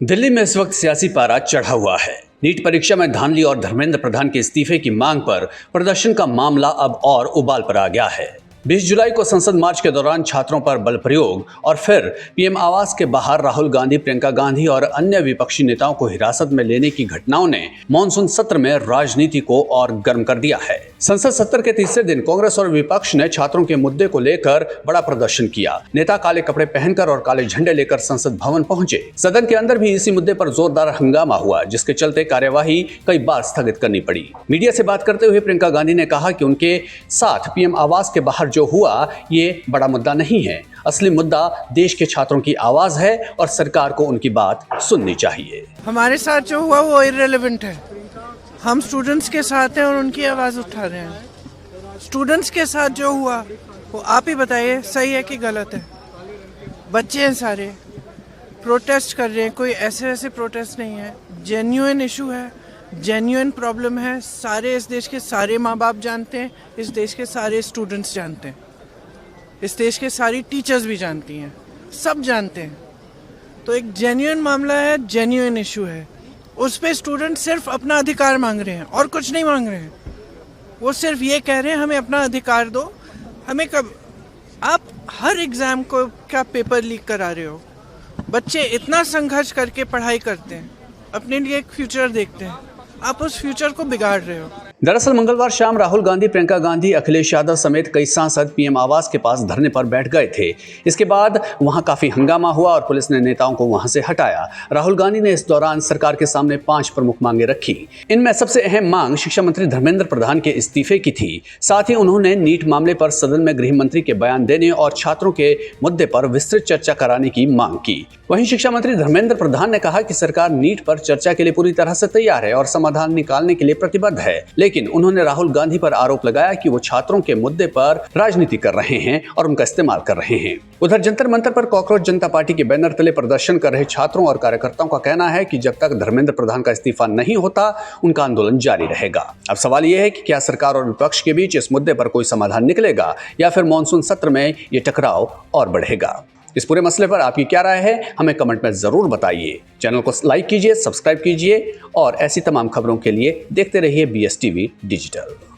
दिल्ली में इस वक्त सियासी पारा चढ़ा हुआ है। नीट परीक्षा में धांधली और धर्मेंद्र प्रधान के इस्तीफे की मांग पर प्रदर्शन का मामला अब और उबाल पर आ गया है। 20 जुलाई को संसद मार्च के दौरान छात्रों पर बल प्रयोग और फिर पीएम आवास के बाहर राहुल गांधी, प्रियंका गांधी और अन्य विपक्षी नेताओं को हिरासत में लेने की घटनाओं ने मॉनसून सत्र में राजनीति को और गर्म कर दिया है। संसद सत्र के तीसरे दिन कांग्रेस और विपक्ष ने छात्रों के मुद्दे को लेकर बड़ा प्रदर्शन किया। नेता काले कपड़े पहनकर और काले झंडे लेकर संसद भवन पहुंचे। सदन के अंदर भी इसी मुद्दे पर जोरदार हंगामा हुआ, जिसके चलते कार्यवाही कई बार स्थगित करनी पड़ी। मीडिया से बात करते हुए प्रियंका गांधी ने कहा कि उनके साथ पीएम आवास के बाहर जो हुआ ये बड़ा मुद्दा नहीं है। असली मुद्दा देश के छात्रों की आवाज है और सरकार को उनकी बात सुननी चाहिए। हमारे साथ जो हुआ वो इररिलेवेंट है। हम स्टूडेंट्स के साथ हैं और उनकी आवाज़ उठा रहे हैं। स्टूडेंट्स के साथ जो हुआ वो आप ही बताइए, सही है कि गलत है? बच्चे हैं, सारे प्रोटेस्ट कर रहे हैं, कोई ऐसे वैसे प्रोटेस्ट नहीं है। जेन्युइन इशू है, जेन्युइन प्रॉब्लम है। सारे इस देश के सारे माँ बाप जानते हैं, इस देश के सारे स्टूडेंट्स जानते हैं, इस देश के सारी टीचर्स भी जानती हैं, सब जानते हैं। तो एक जेन्युइन मामला है, जेन्युइन इशू है। उस पे स्टूडेंट सिर्फ अपना अधिकार मांग रहे हैं और कुछ नहीं मांग रहे हैं। वो सिर्फ ये कह रहे हैं हमें अपना अधिकार दो। हमें कब आप हर एग्ज़ाम को क्या पेपर लीक करा रहे हो? बच्चे इतना संघर्ष करके पढ़ाई करते हैं, अपने लिए एक फ्यूचर देखते हैं, आप उस फ्यूचर को बिगाड़ रहे हो। दरअसल मंगलवार शाम राहुल गांधी, प्रियंका गांधी, अखिलेश यादव समेत कई सांसद पीएम आवास के पास धरने पर बैठ गए थे। इसके बाद वहां काफी हंगामा हुआ और पुलिस ने नेताओं को वहां से हटाया। राहुल गांधी ने इस दौरान सरकार के सामने 5 प्रमुख मांगे रखी। इनमें सबसे अहम मांग शिक्षा मंत्री धर्मेंद्र प्रधान के इस्तीफे की थी। साथ ही उन्होंने नीट मामले पर सदन में गृह मंत्री के बयान देने और छात्रों के मुद्दे पर विस्तृत चर्चा कराने की मांग की। वहीं शिक्षा मंत्री धर्मेंद्र प्रधान ने कहा कि सरकार नीट पर चर्चा के लिए पूरी तरह से तैयार है और समाधान निकालने के लिए प्रतिबद्ध है, लेकिन उन्होंने राहुल गांधी पर आरोप लगाया कि वो छात्रों के मुद्दे पर राजनीति कर रहे हैं और उनका इस्तेमाल कर रहे हैं। उधर जंतर मंतर पर कॉकरोच जनता पार्टी के बैनर तले प्रदर्शन कर रहे छात्रों और कार्यकर्ताओं का कहना है कि जब तक धर्मेंद्र प्रधान का इस्तीफा नहीं होता उनका आंदोलन जारी रहेगा। अब सवाल यह है कि क्या सरकार और विपक्ष के बीच इस मुद्दे पर कोई समाधान निकलेगा या फिर मॉनसून सत्र में ये टकराव और बढ़ेगा। इस पूरे मसले पर आपकी क्या राय है, हमें कमेंट में जरूर बताइए। चैनल को लाइक कीजिए, सब्सक्राइब कीजिए और ऐसी तमाम खबरों के लिए देखते रहिए BSTV डिजिटल।